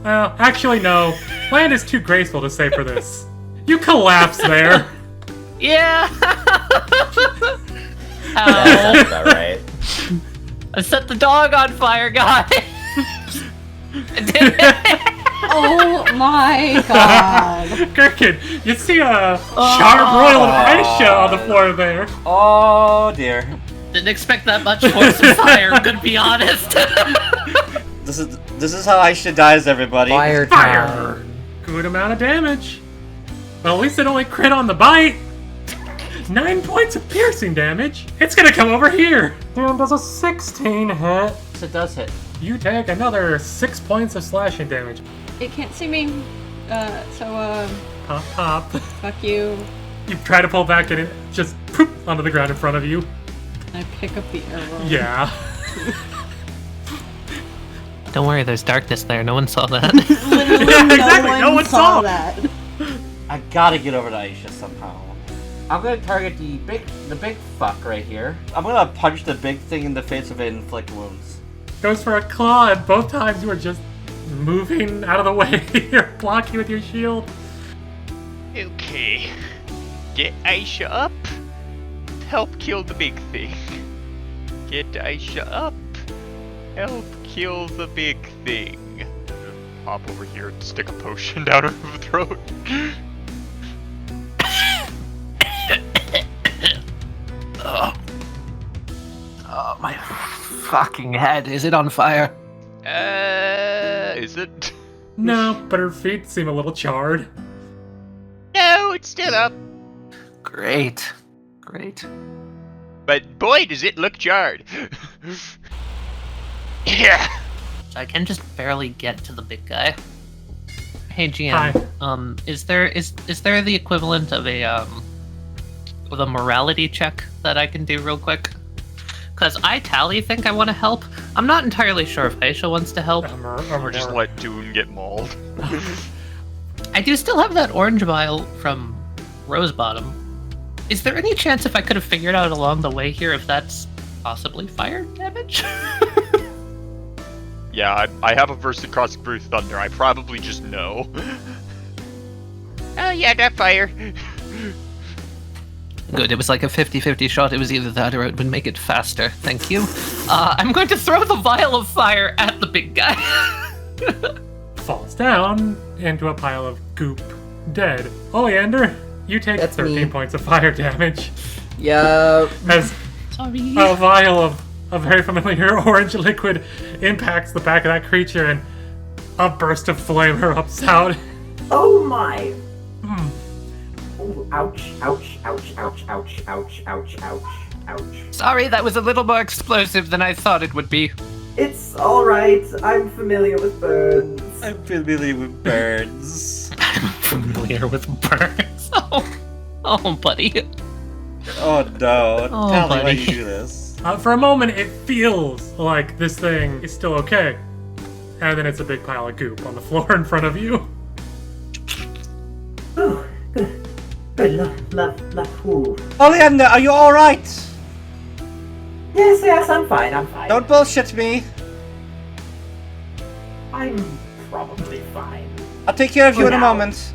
S1: Well, actually, no. Land is too graceful to say for this. You collapse there.
S2: Yeah!
S6: That's
S2: Ow.
S6: about right.
S2: I set the dog on fire, guys!
S4: Oh my god.
S1: Gerkin, you see a sharp royal of Aishah on the floor there.
S3: Oh, dear.
S2: Didn't expect that much force of fire, I'm gonna be honest.
S3: This is how Aishah dies, everybody.
S6: Fire
S1: Fire!
S6: time.
S1: Good amount of damage. Well, at least it only crit on the bite. 9 points of piercing damage. It's gonna come over here. Dune does a 16 hit.
S3: Yes, it does hit.
S1: You take another 6 points of slashing damage.
S4: It can't see me.
S1: Pop, pop.
S4: Fuck you.
S1: You try to pull back and it just poop onto the ground in front of you.
S4: I pick up the arrow.
S1: Yeah.
S2: Don't worry, there's darkness there, no one saw that.
S4: Literally
S1: Yeah, exactly, no one saw
S4: that.
S3: I gotta get over to Aishah somehow. I'm gonna target the big fuck right here. I'm gonna punch the big thing in the face with it and inflict wounds.
S1: Goes for a claw, and both times you are just moving out of the way. You're blocking with your shield.
S5: Okay. Get Aishah up. Help kill the big thing. Get Aishah up. Help kill the big thing.
S8: Hop over here and stick a potion down her throat.
S2: Oh, my fucking head. Is it on fire?
S8: Is it?
S1: No, but her feet seem a little charred.
S5: No, it's still up.
S2: Great.
S5: But boy, does it look jarred. Yeah.
S2: I can just barely get to the big guy. Hey GM,
S1: Hi.
S2: Is there the equivalent of a morality check that I can do real quick? Because I think I want to help. I'm not entirely sure if Aishah wants to help.
S8: Or just let Dune get mauled.
S2: I do still have that orange vial from Rosebottom. Is there any chance if I could have figured out along the way here if that's possibly fire damage?
S8: Yeah, I have a Versa Cross Brew Thunder. I probably just know.
S5: Oh yeah, that fire.
S2: Good, it was like a 50-50 shot. It was either that or it would make it faster. Thank you. I'm going to throw the vial of fire at the big guy.
S1: Falls down into a pile of goop, dead. Oleander, you take
S6: That's
S1: 13
S6: me.
S1: points of fire damage
S6: Yeah.
S1: as
S2: Sorry.
S1: a vial of a very familiar orange liquid impacts the back of that creature and a burst of flame erupts out.
S7: Oh my! Oh, ouch, ouch, ouch, ouch, ouch, ouch, ouch, ouch, ouch.
S2: Sorry, that was a little more explosive than I thought it would be.
S7: It's alright. I'm familiar with burns.
S3: I'm familiar with birds.
S2: I'm familiar with birds. Oh, buddy.
S3: Oh no.
S2: Oh,
S3: Tell me why
S2: buddy.
S3: you do this.
S1: For a moment, it feels like this thing is still okay. And then it's a big pile of goop on the floor in front of you.
S7: Oh, good. Good. Love. Ooh.
S3: Oleander, are you alright?
S7: Yes, I'm fine.
S3: Don't bullshit me.
S7: I'm probably fine.
S3: I'll take care of you
S7: For
S3: in a
S7: now.
S3: moment.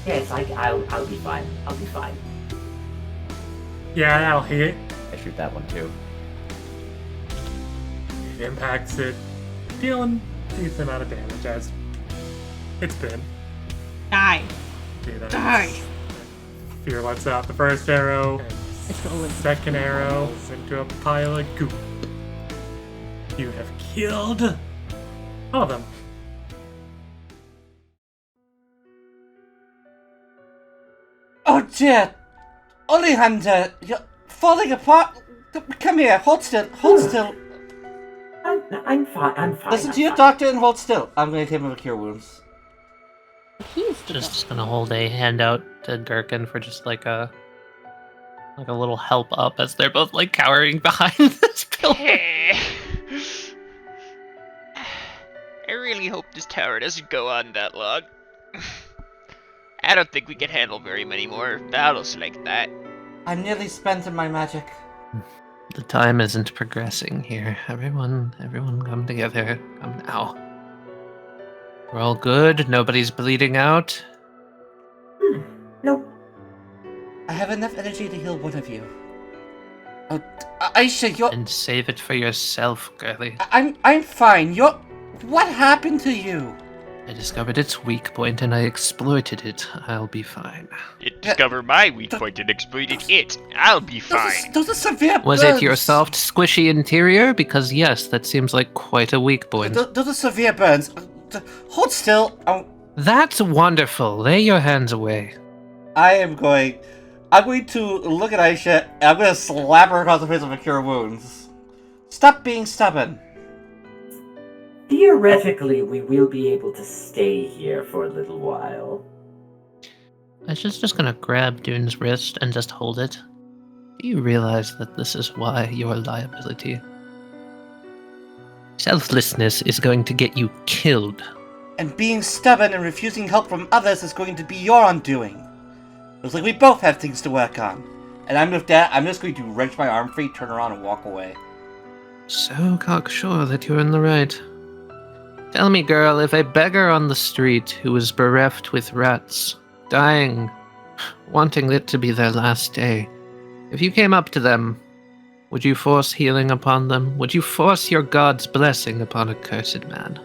S7: Yes, I'll be fine. I'll be fine.
S1: Yeah, that'll hit.
S6: I shoot that one too.
S1: It impacts it, dealing a decent amount of damage as it's been.
S4: Die.
S1: You
S4: Die.
S1: Fear lets out the first arrow,
S4: It's gonna
S1: and
S4: live.
S1: second arrow into a pile of goop. You have killed all of them.
S3: Oh dear. Oleander, you're falling apart. Come here, hold still.
S7: I'm fine.
S3: Listen
S7: I'm
S3: to your
S7: fine.
S3: doctor and hold still. I'm going to give him a cure wounds.
S4: He's the
S2: Just gonna hold a hand out to Gerkin for just like a little help up as they're both like cowering behind this pillar.
S5: I really hope this tower doesn't go on that long. I don't think we can handle very many more battles like that.
S3: I'm nearly spent in my magic.
S2: The time isn't progressing here. Everyone come together. Come now. We're all good. Nobody's bleeding out.
S7: Nope.
S3: I have enough energy to heal one of you. Oh, Aishah, you're...
S2: And save it for yourself, girly.
S3: I'm fine. What happened to you?
S2: I discovered its weak point and I exploited it. I'll be fine.
S5: It discovered my weak point and exploited it. I'll be fine.
S3: Those are severe
S2: Was
S3: burns.
S2: it your soft, squishy interior? Because yes, that seems like quite a weak point.
S3: Those are severe burns. Hold still.
S2: That's wonderful. Lay your hands away.
S3: I'm going to look at Aishah and I'm going to slap her across the face with a cure wounds. Stop being stubborn.
S7: Theoretically, we will be able to stay here for a little while.
S2: Aishah's just gonna grab Dune's wrist and just hold it. Do you realize that this is why you're a liability? Selflessness is going to get you killed.
S3: And being stubborn and refusing help from others is going to be your undoing. Looks like we both have things to work on. And I'm just going to wrench my arm free, turn around, and walk away.
S2: So cocksure that you're in the right. Tell me, girl, if a beggar on the street who was bereft with rats, dying, wanting it to be their last day, if you came up to them, would you force healing upon them? Would you force your god's blessing upon a cursed man?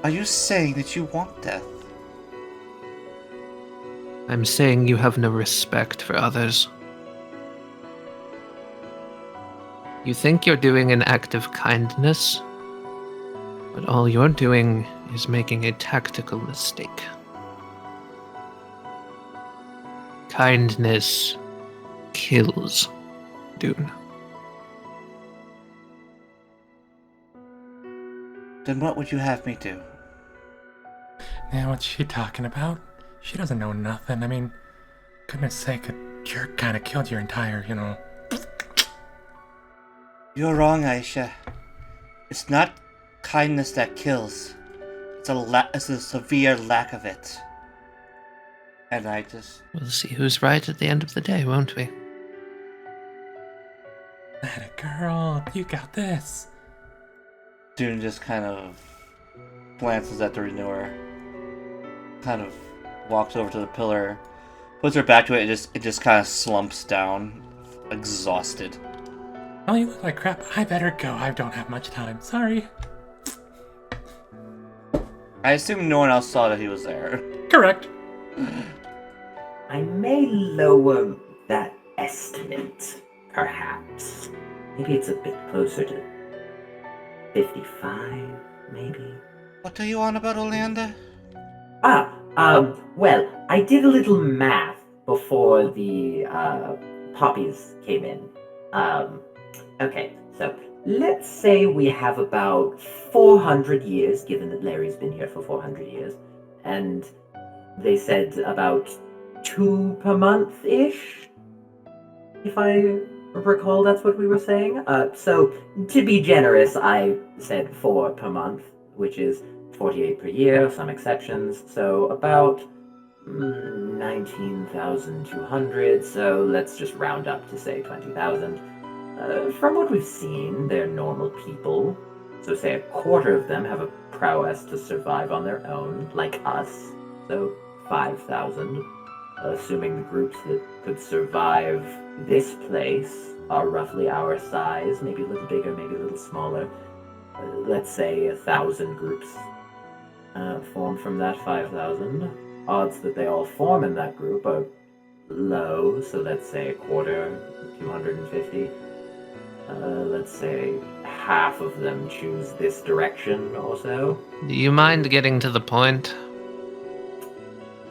S3: Are you saying that you want death?
S2: I'm saying you have no respect for others. You think you're doing an act of kindness, but all you're doing is making a tactical mistake. Kindness kills, Dune.
S3: Then what would you have me do?
S1: Man, what's she talking about? She doesn't know nothing. I mean, goodness sake, a jerk kind of killed your entire,
S3: You're wrong, Aishah. It's not kindness that kills. It's a severe lack of it. And I just...
S2: We'll see who's right at the end of the day, won't we?
S1: Atta girl, you got this.
S3: Dune just kind of glances at the renewer, kind of walks over to the pillar, puts her back to it, and it just kind of slumps down, exhausted.
S1: Oh, you look like crap. I better go. I don't have much time. Sorry.
S3: I assume no one else saw that he was there.
S1: Correct.
S7: I may lower that estimate, perhaps. Maybe it's a bit closer to 55, maybe.
S3: What are you on about, Oleander?
S7: Well, I did a little math before the poppies came in. Okay, so let's say we have about 400 years, given that Larry's been here for 400 years, and they said about 2 per month-ish, if I recall that's what we were saying. So, to be generous, I said 4 per month, which is 48 per year, some exceptions, so about 19,200, so let's just round up to say 20,000. From what we've seen, they're normal people, so say a quarter of them have a prowess to survive on their own, like us, so 5,000. Assuming the groups that could survive this place are roughly our size, maybe a little bigger, maybe a little smaller. Let's say 1,000 groups form from that 5,000. Odds that they all form in that group are low, so let's say a quarter, 250. Let's say half of them choose this direction or so.
S2: Do you mind getting to the point?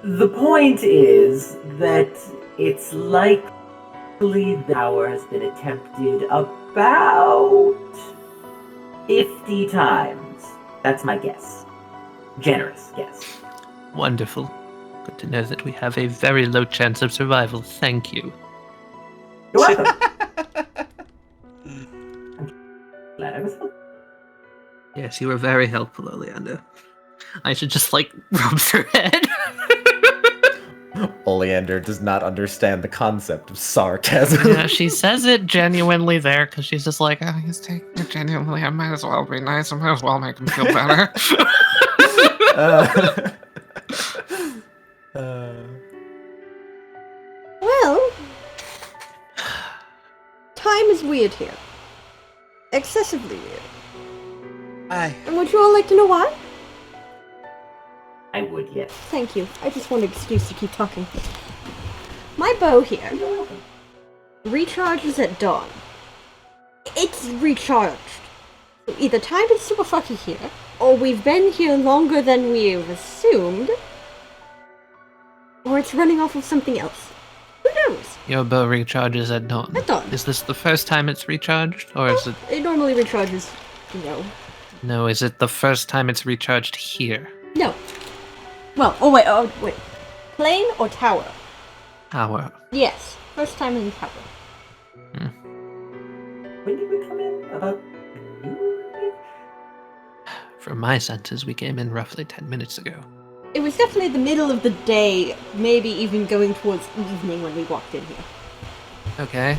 S7: The point is that it's likely the tower has been attempted about 50 times. That's my guess. Generous guess.
S2: Wonderful. Good to know that we have a very low chance of survival. Thank you.
S7: You're welcome. I'm glad I was helpful.
S2: Yes, you were very helpful, Oleander. I should just, rub her head.
S6: Oleander does not understand the concept of sarcasm.
S2: Yeah, she says it genuinely there, because she's just like, oh, he's taking it genuinely. I might as well be nice. I might as well make him feel better.
S4: Well, time is weird here. Excessively weird.
S3: Aye.
S4: And would you all like to know why?
S7: I would, yes.
S4: Thank you. I just want an excuse to keep talking. My bow here recharges at dawn. It's recharged. So either time is super fucky here, or we've been here longer than we've assumed, or it's running off of something else. Who knows?
S2: Your bow recharges at dawn.
S4: At dawn.
S2: Is this the first time it's recharged, or is it...
S4: It normally recharges,
S2: No, is it the first time it's recharged here?
S4: No. Well, wait. Plane or tower?
S2: Tower.
S4: Yes. First time in the tower.
S7: When did we come in? About noon?
S2: From my senses, we came in roughly 10 minutes ago.
S4: It was definitely the middle of the day, maybe even going towards evening when we walked in here.
S2: Okay.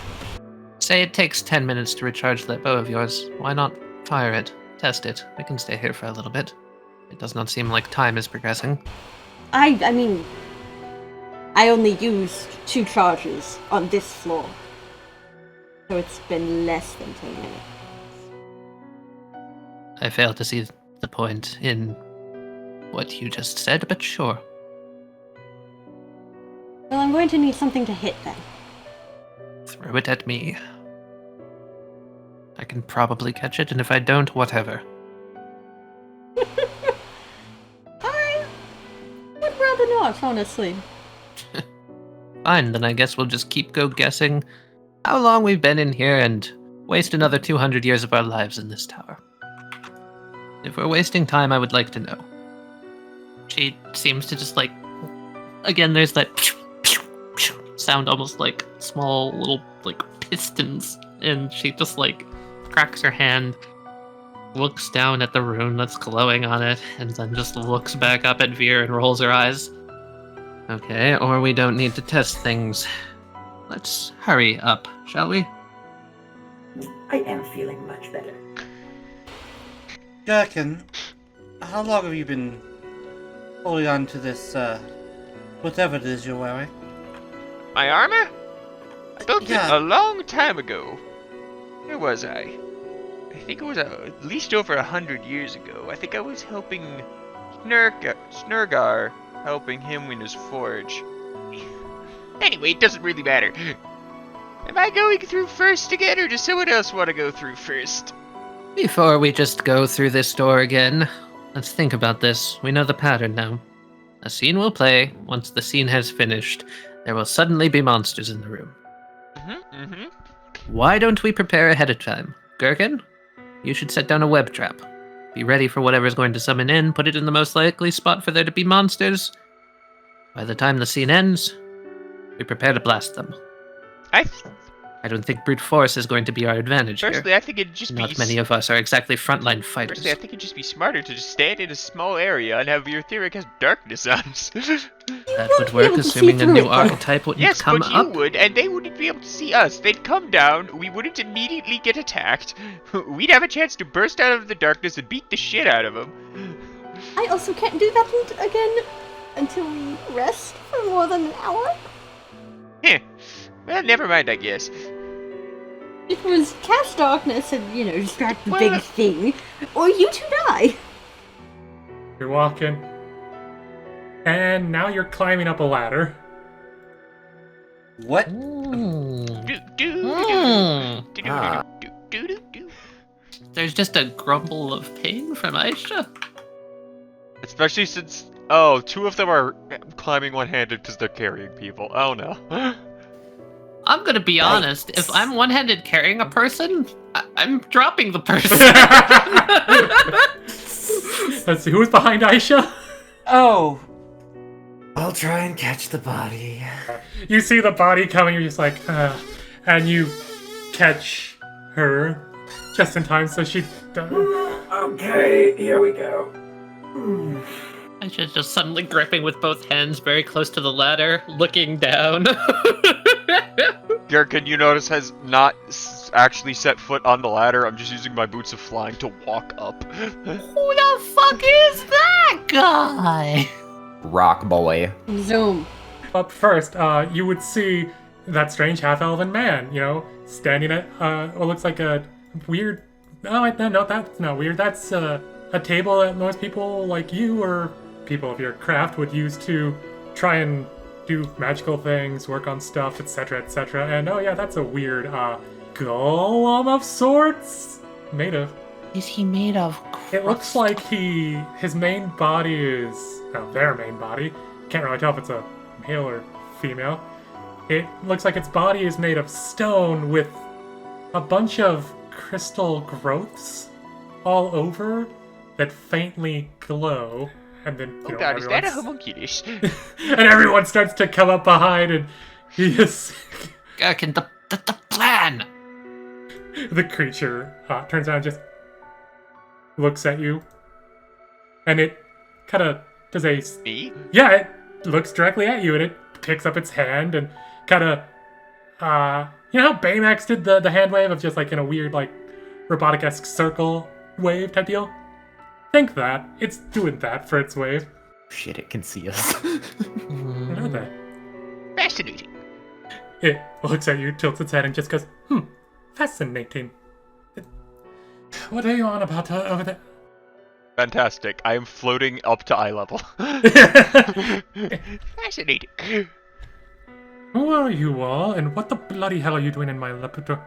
S2: Say it takes 10 minutes to recharge that bow of yours. Why not fire it? Test it. We can stay here for a little bit. It does not seem like time is progressing.
S4: I mean, I only used 2 charges on this floor. So it's been less than 10 minutes.
S2: I fail to see the point in what you just said, but sure.
S4: Well, I'm going to need something to hit then.
S2: Throw it at me. I can probably catch it, and if I don't, whatever.
S4: I would rather not, honestly.
S2: Fine, then I guess we'll just keep guessing how long we've been in here and waste another 200 years of our lives in this tower. If we're wasting time, I would like to know. She seems to just again, there's that sound, almost like small little pistons, and she just cracks her hand, looks down at the rune that's glowing on it, and then just looks back up at Vir and rolls her eyes. Okay, or we don't need to test things. Let's hurry up, shall we?
S7: I am feeling much better.
S3: Gerkin, how long have you been holding on to this, whatever it is you're wearing?
S5: My armor? I built
S3: Yeah.
S5: it a long time ago. Where was I? I think it was at least over 100 years ago. I think I was helping Snurgar, helping him in his forge. Anyway, it doesn't really matter. Am I going through first again, or does someone else want to go through first?
S2: Before we just go through this door again, let's think about this. We know the pattern now. A scene will play. Once the scene has finished, there will suddenly be monsters in the room. Why don't we prepare ahead of time? Gerkin, you should set down a web trap. Be ready for whatever's going to summon in, put it in the most likely spot for there to be monsters. By the time the scene ends, we prepare to blast them. I don't think brute force is going to be our advantage
S5: Firstly,
S2: here.
S5: I think it'd just be...
S2: Not many of us are exactly frontline fighters.
S5: Firstly, I think it'd just be smarter to just stand in a small area and have Vir'Thyra cast darkness on us.
S2: That would work, assuming a new archetype wouldn't
S5: Yes,
S2: come
S5: but you
S2: up.
S5: would, and they wouldn't be able to see us. They'd come down, we wouldn't immediately get attacked. We'd have a chance to burst out of the darkness and beat the shit out of them.
S4: I also can't do that again until we rest for more than an hour.
S5: Heh. Well, never mind, I guess.
S4: It was cast darkness and, distract the big thing, or you two die.
S1: You're walking. And now you're climbing up a ladder.
S3: What?
S2: There's just a grumble of pain from Aishah.
S8: Especially since, oh, two of them are climbing one-handed because they're carrying people. Oh no.
S2: I'm gonna be honest, if I'm one-handed carrying a person, I'm dropping the person.
S1: Let's see, who's behind Aishah?
S3: Oh.
S6: I'll try and catch the body.
S1: You see the body coming, you're just like, and you catch her just in time, so she...
S7: Okay, here we go.
S2: Aishah's just suddenly gripping with both hands very close to the ladder, looking down.
S8: Gerkin, you notice, has not actually set foot on the ladder. I'm just using my boots of flying to walk up.
S2: Who the fuck is that guy?
S6: Rock boy.
S4: Zoom.
S1: Up first, you would see that strange half-elven man, standing at what looks like a weird... No, that's not weird. That's a table that most people like you or people of your craft would use to try and do magical things, work on stuff, etc., etc. And oh yeah, that's a weird golem of sorts. Made of.
S2: Is he made of crust?
S1: It looks like his main body is their main body. Can't really tell if it's a male or female. It looks like its body is made of stone with a bunch of crystal growths all over that faintly glow. And then,
S5: Oh god, is that a homunculus?
S1: and everyone starts to come up behind, and he is...
S2: Gerkin, the plan!
S1: The creature turns around and just looks at you. And it kind of does a...
S5: Me?
S1: Yeah, it looks directly at you, and it picks up its hand and kind of... you know how Baymax did the hand wave of just like in a weird, like, robotic-esque circle wave type deal? Think that. It's doing that for its wave.
S6: Shit, it can see us.
S1: I know that.
S5: Fascinating.
S1: It looks at you, tilts its head, and just goes, fascinating. What are you on about over there?
S8: Fantastic. I am floating up to eye level.
S5: Fascinating.
S1: Who are you all, and what the bloody hell are you doing in my laboratory?